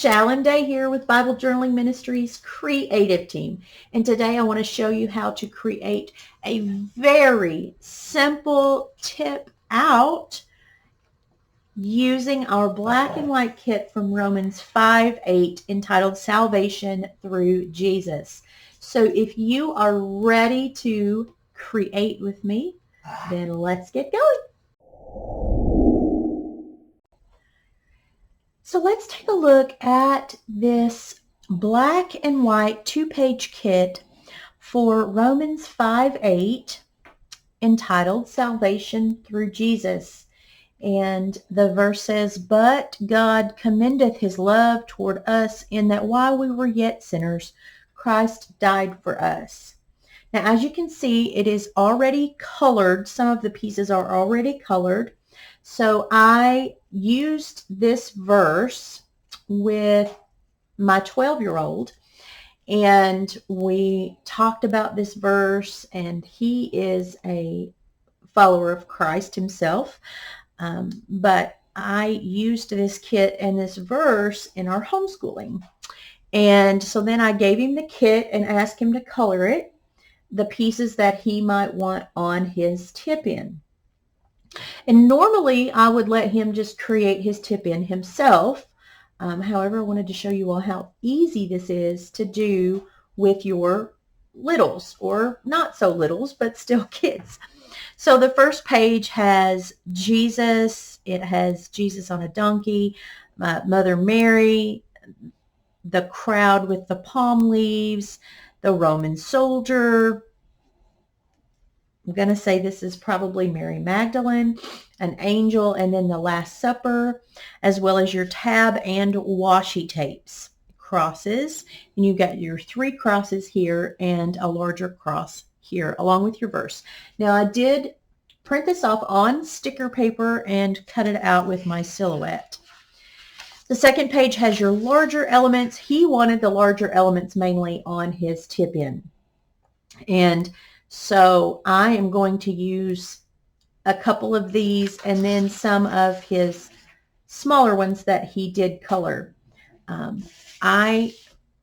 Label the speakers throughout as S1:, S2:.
S1: Shalon Day here with Bible Journaling Ministries Creative Team. And today I want to show you how to create a very simple tip out using our black and white kit from Romans 5:8 entitled Salvation Through Jesus. So if you are ready to create with me, then let's get going. So let's take a look at this black and white 2-page kit for Romans 5:8 entitled Salvation Through Jesus. And the verse says, "But God commendeth his love toward us in that while we were yet sinners, Christ died for us." Now, as you can see, it is already colored. Some of the pieces are already colored. So I used this verse with my 12-year-old, and we talked about this verse, and he is a follower of Christ himself. But I used this kit and this verse in our homeschooling. And so then I gave him the kit and asked him to color it, the pieces that he might want on his tip-in. And normally I would let him just create his tip-in himself. However, I wanted to show you all how easy this is to do with your littles, or not so littles, but still kids. So the first page has Jesus. It has Jesus on a donkey, Mother Mary, the crowd with the palm leaves, the Roman soldier. I'm going to say this is probably Mary Magdalene, an angel, and then the Last Supper, as well as your tab and washi tapes, crosses. And you've got your 3 crosses here and a larger cross here, along with your verse. Now, I did print this off on sticker paper and cut it out with my silhouette. The second page has your larger elements. He wanted the larger elements mainly on his tip-in. And so I am going to use a couple of these and then some of his smaller ones that he did color. I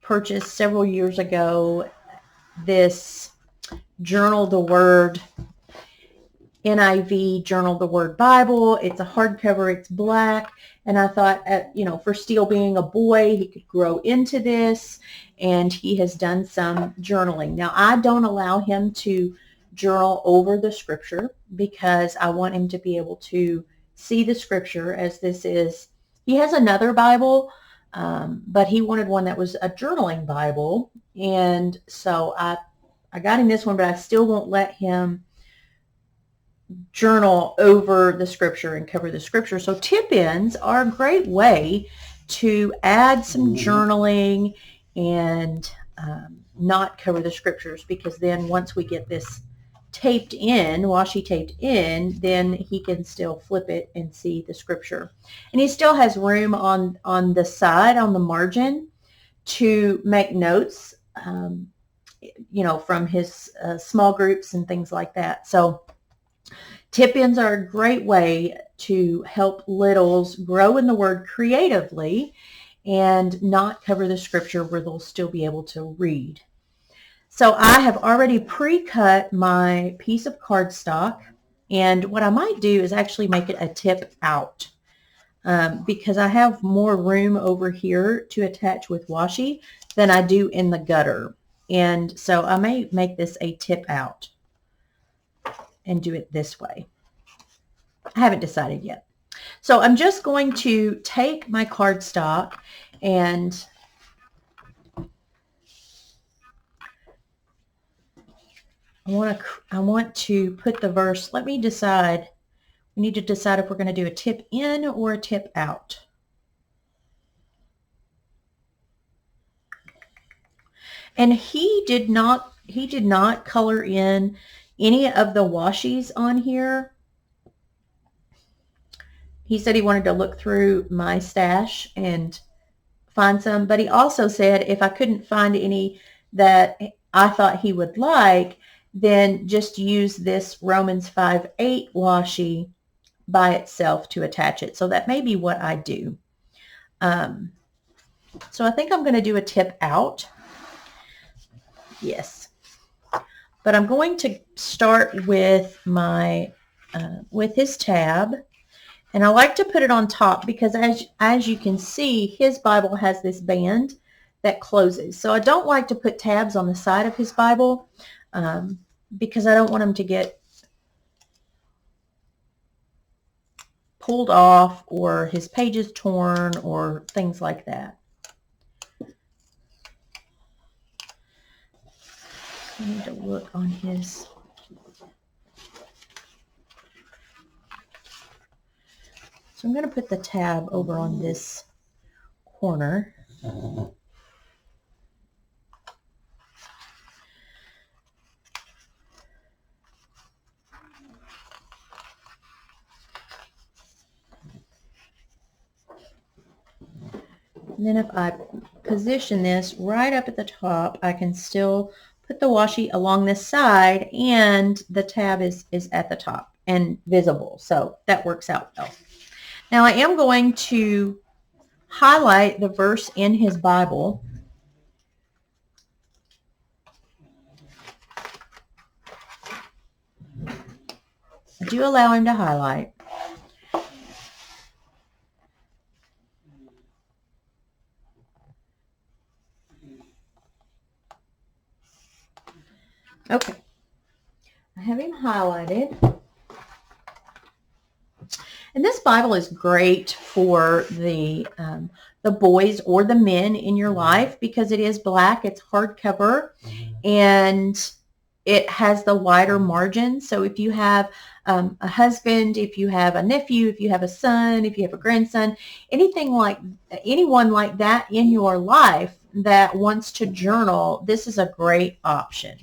S1: purchased several years ago this Journal the Word, NIV Journal the Word Bible. It's a hardcover, it's black, and I thought, for Steele being a boy, he could grow into this, and he has done some journaling. Now, I don't allow him to journal over the scripture because I want him to be able to see the scripture, as this is, he has another Bible, but he wanted one that was a journaling Bible, and so I got him this one, but I still won't let him journal over the scripture and cover the scripture. So tip-ins are a great way to add some journaling and not cover the scriptures, because then once we get this taped in, washi taped in, then he can still flip it and see the scripture. And he still has room on the side, on the margin, to make notes, from his small groups and things like that. So tip-ins are a great way to help littles grow in the Word creatively and not cover the scripture, where they'll still be able to read. So I have already pre-cut my piece of cardstock, and what I might do is actually make it a tip out, because I have more room over here to attach with washi than I do in the gutter. And so I may make this a tip out and do it this way. I haven't decided yet. So I'm just going to take my cardstock and I want to put the verse. Let me decide. We need to decide if we're going to do a tip in or a tip out. And he did not color in any of the washies on here. He said he wanted to look through my stash and find some, but he also said if I couldn't find any that I thought he would like, then just use this Romans 5:8 washi by itself to attach it. So that may be what I do. So I think I'm going to do a tip out. Yes. But I'm going to start with my, with his tab. And I like to put it on top because as you can see, his Bible has this band that closes. So I don't like to put tabs on the side of his Bible because I don't want him to get pulled off or his pages torn or things like that. I need to look on his. So I'm going to put the tab over on this corner. And then if I position this right up at the top, I can still put the washi along this side and the tab is at the top and visible. So that works out well. Now I am going to highlight the verse in his Bible. I do allow him to highlight. Okay. I have him highlighted. And this Bible is great for the boys or the men in your life because it is black, it's hardcover, and it has the wider margin. So if you have a husband, if you have a nephew, if you have a son, if you have a grandson, anyone like that in your life that wants to journal, this is a great option.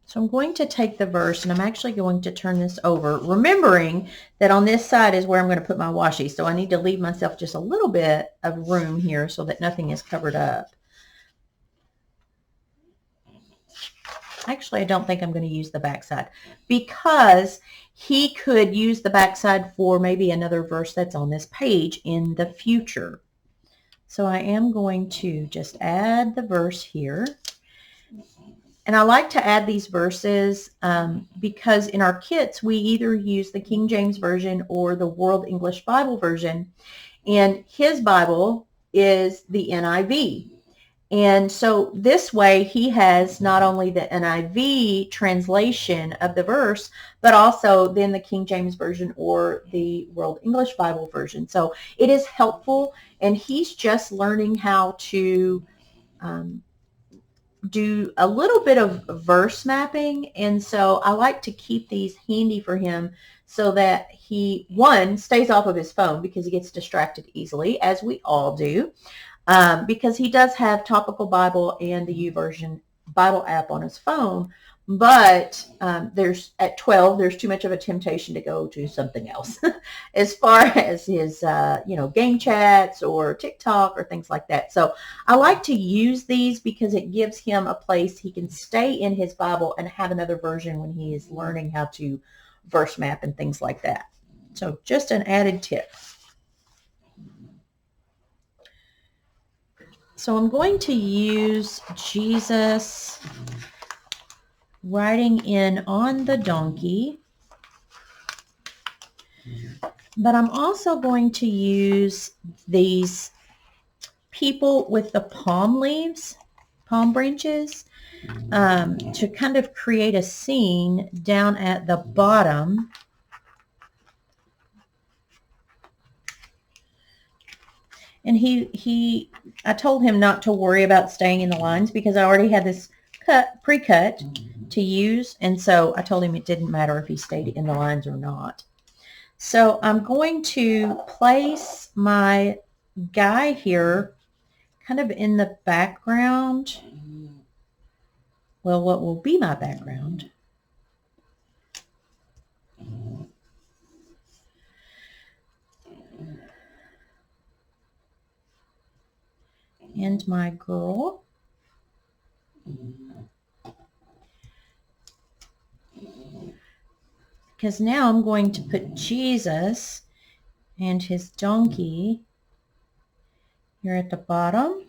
S1: So I'm going to take the verse and I'm actually going to turn this over, remembering that on this side is where I'm going to put my washi. So I need to leave myself just a little bit of room here so that nothing is covered up. Actually, I don't think I'm going to use the backside because he could use the backside for maybe another verse that's on this page in the future. So I am going to just add the verse here. And I like to add these verses because in our kits, we either use the King James Version or the World English Bible Version. And his Bible is the NIV. And so this way he has not only the NIV translation of the verse, but also then the King James Version or the World English Bible Version. So it is helpful, and he's just learning how to do a little bit of verse mapping. And so I like to keep these handy for him so that he, one, stays off of his phone because he gets distracted easily, as we all do. Because he does have Topical Bible and the YouVersion Bible app on his phone, but there's at 12, there's too much of a temptation to go to something else as far as his, game chats or TikTok or things like that. So I like to use these because it gives him a place he can stay in his Bible and have another version when he is learning how to verse map and things like that. So just an added tip. So I'm going to use Jesus riding in on the donkey, but I'm also going to use these people with the palm leaves, palm branches, to kind of create a scene down at the bottom. And I told him not to worry about staying in the lines because I already had this pre-cut to use. And so I told him it didn't matter if he stayed in the lines or not. So I'm going to place my guy here kind of in the background. Well, what will be my background. And my girl. because now I'm going to put Jesus and his donkey here at the bottom.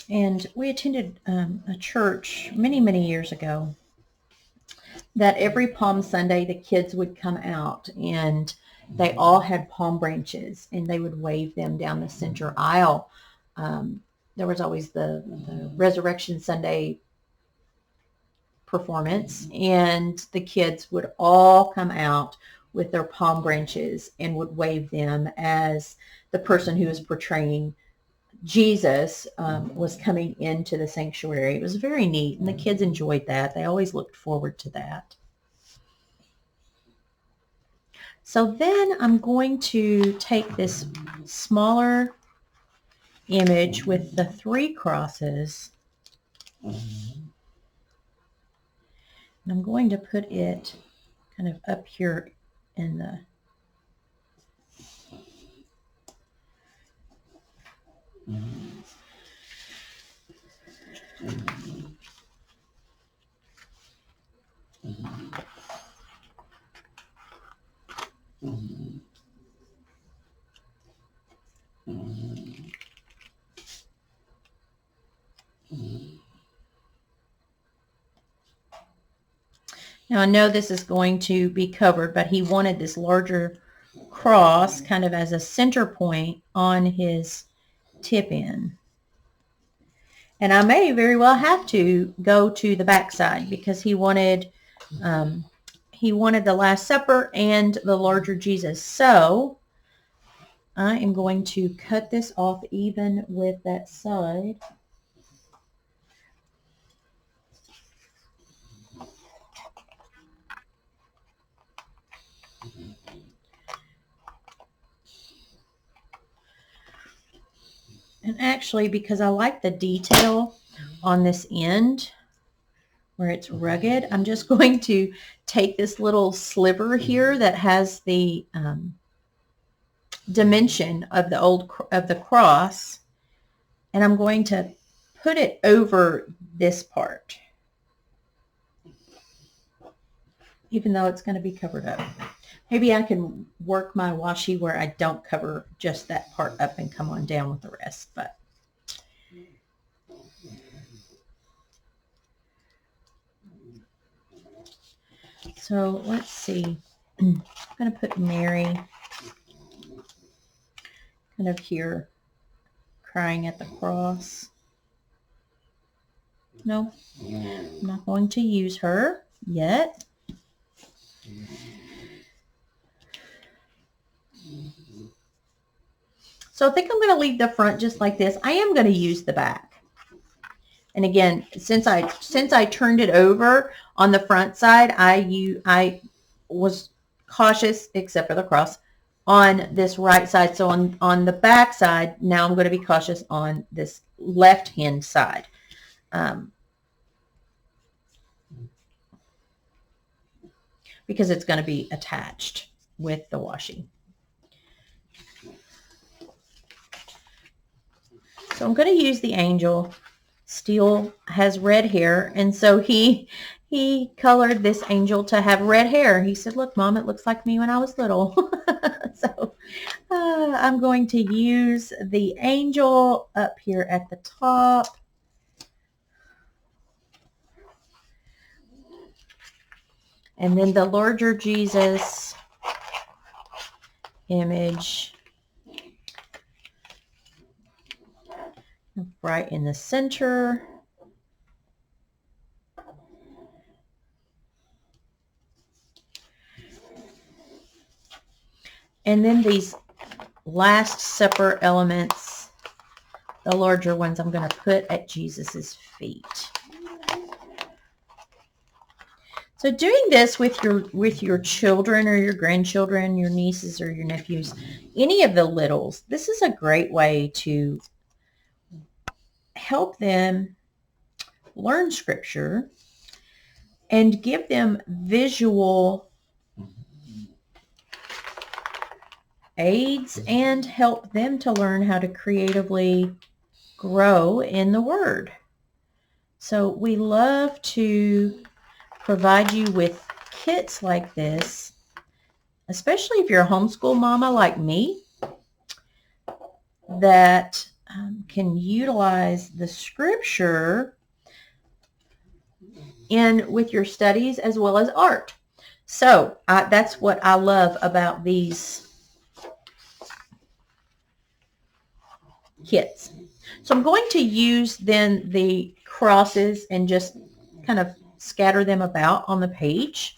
S1: And we attended a church many, many years ago that every Palm Sunday the kids would come out and they all had palm branches and they would wave them down the center aisle. There was always the Resurrection Sunday performance, and the kids would all come out with their palm branches and would wave them as the person who was portraying Jesus was coming into the sanctuary. It was very neat, and the kids enjoyed that. They always looked forward to that. So then I'm going to take this smaller image with the 3 crosses, and I'm going to put it kind of up here in the Now I know this is going to be covered, but he wanted this larger cross kind of as a center point on his tip in. And I may very well have to go to the back side because he wanted the Last Supper and the larger Jesus. So I am going to cut this off even with that side. And actually, because I like the detail on this end where it's rugged, I'm just going to take this little sliver here that has the dimension of the cross, and I'm going to put it over this part, even though it's going to be covered up. Maybe I can work my washi where I don't cover just that part up and come on down with the rest. But so let's see. I'm going to put Mary kind of here, crying at the cross. No, I'm not going to use her yet. So I think I'm going to leave the front just like this. I am going to use the back. And again, since I turned it over on the front side, I was cautious, except for the cross, on this right side. So on the back side, now I'm going to be cautious on this left-hand side. Because it's going to be attached with the washi. So I'm going to use the angel. Steele has red hair, and so he colored this angel to have red hair. He said, "Look, Mom, it looks like me when I was little." So I'm going to use the angel up here at the top. And then the larger Jesus image right in the center. And then these Last Supper elements, the larger ones, I'm going to put at Jesus's feet. So doing this with your children or your grandchildren, your nieces or your nephews, any of the littles, this is a great way to help them learn Scripture and give them visual aids and help them to learn how to creatively grow in the Word. So we love to provide you with kits like this, especially if you're a homeschool mama like me, that can utilize the scripture with your studies as well as art. So that's what I love about these kits. So I'm going to use then the crosses and just kind of scatter them about on the page.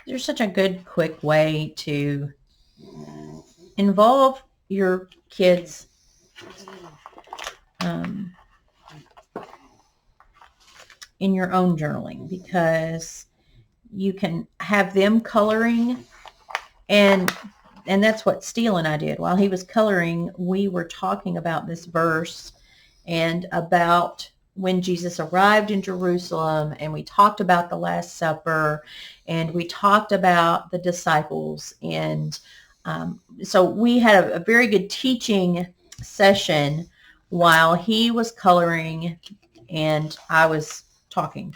S1: There's such a good, quick way to involve your kids in your own journaling, because you can have them coloring, and that's what Steele and I did. While he was coloring, we were talking about this verse and about when Jesus arrived in Jerusalem, and we talked about the Last Supper, and we talked about the disciples, and so we had a very good teaching session while he was coloring and I was talking.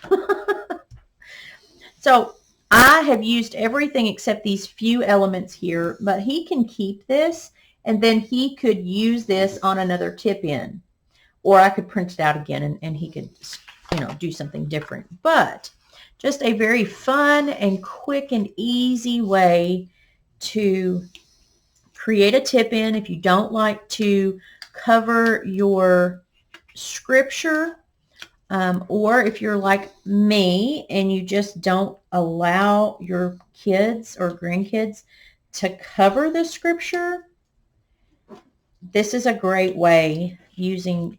S1: So I have used everything except these few elements here, but he can keep this, and then he could use this on another tip-in, or I could print it out again and he could, do something different. But just a very fun and quick and easy way to create a tip-in if you don't like to cover your scripture, or if you're like me and you just don't allow your kids or grandkids to cover the scripture. This is a great way, using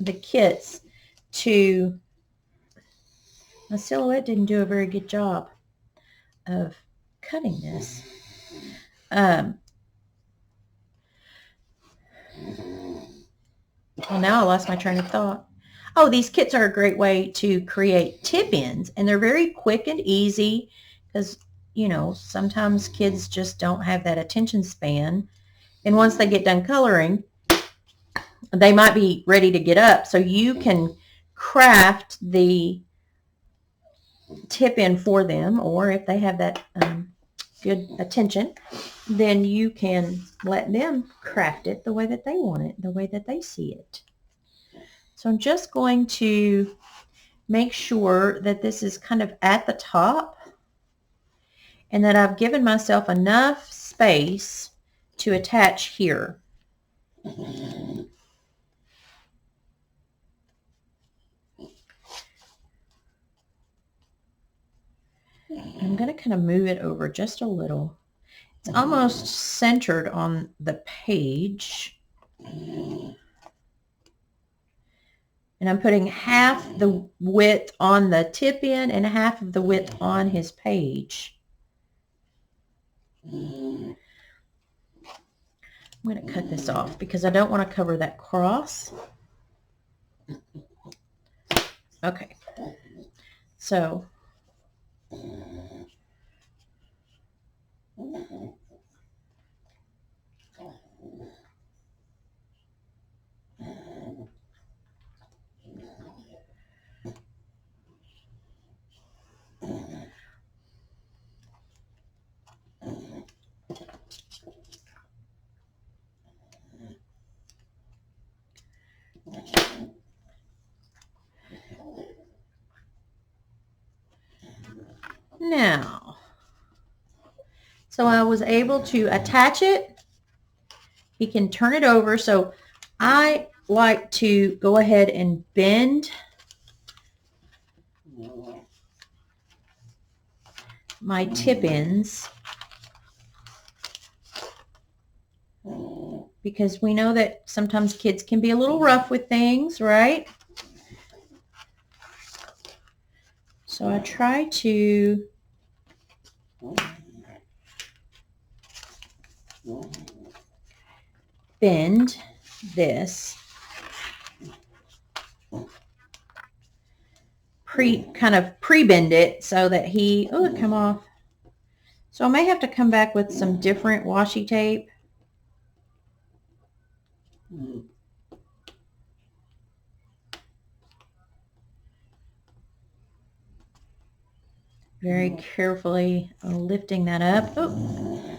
S1: the kits to... My silhouette didn't do a very good job of cutting this. Well, now I lost my train of thought. Oh, these kits are a great way to create tip-ins, and they're very quick and easy because, sometimes kids just don't have that attention span. And once they get done coloring, they might be ready to get up. So you can craft the tip-in for them, or if they have that good attention, then you can let them craft it the way that they want it, the way that they see it. So I'm just going to make sure that this is kind of at the top and that I've given myself enough space to attach here. I'm going to kind of move it over just a little. It's almost centered on the page. And I'm putting half the width on the tip-in and half of the width on his page. I'm going to cut this off because I don't want to cover that cross. Okay. So now, I was able to attach it. He can turn it over. So I like to go ahead and bend my tip-ins, because we know that sometimes kids can be a little rough with things, right? So I try to bend this, kind of pre-bend it so that it come off. So I may have to come back with some different washi tape. Very carefully lifting that up. Oh.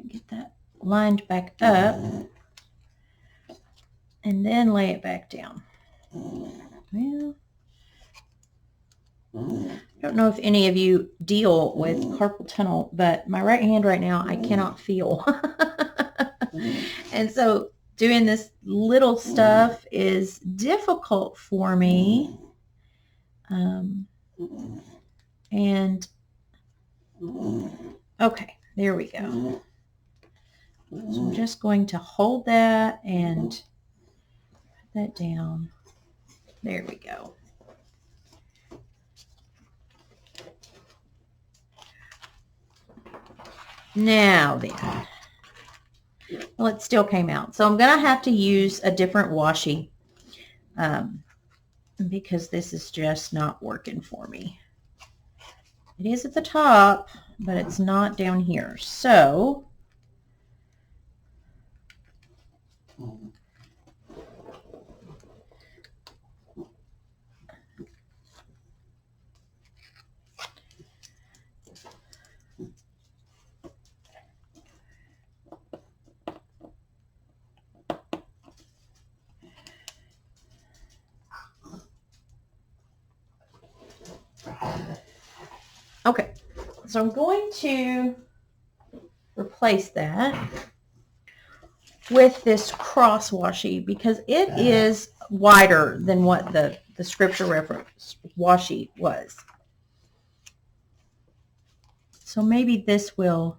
S1: Get that lined back up and then lay it back down. Well, I don't know if any of you deal with carpal tunnel, but my right hand right now I cannot feel. And so doing this little stuff is difficult for me. And okay, there we go. So I'm just going to hold that and put that down. There we go. Now then, well, it still came out. So I'm going to have to use a different washi because this is just not working for me. It is at the top, but it's not down here. So okay, so I'm going to replace that with this cross washi because it is wider than what the scripture reference washi was. So maybe this will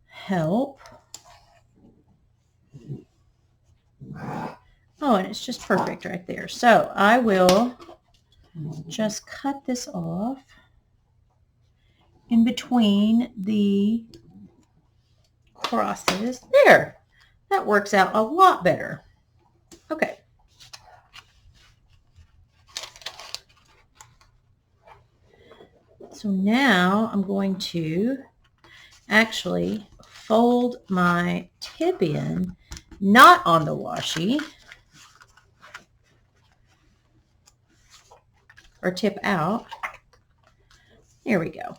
S1: help. Oh, and it's just perfect right there. So I will just cut this off in between the crosses. There. That works out a lot better. Okay. So now I'm going to actually fold my tip in, not on the washi, or tip out. There we go.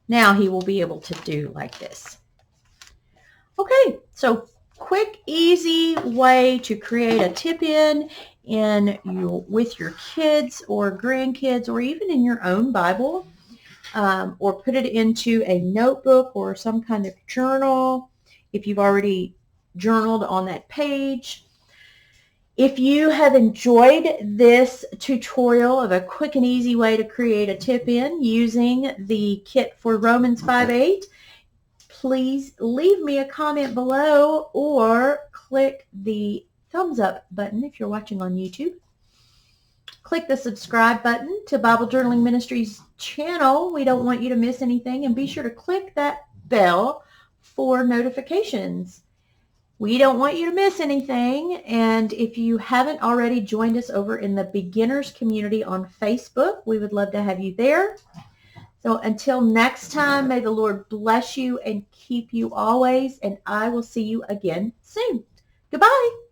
S1: Now he will be able to do like this. Okay, so quick, easy way to create a tip-in with your kids or grandkids, or even in your own Bible, or put it into a notebook or some kind of journal if you've already journaled on that page. If you have enjoyed this tutorial of a quick and easy way to create a tip-in using the kit for Romans 5:8, please leave me a comment below or click the thumbs up button if you're watching on YouTube. Click the subscribe button to Bible Journaling Ministries channel. We don't want you to miss anything, and be sure to click that bell for notifications. We don't want you to miss anything. And if you haven't already joined us over in the beginners community on Facebook, we would love to have you there. So until next time, may the Lord bless you and keep you always, and I will see you again soon. Goodbye.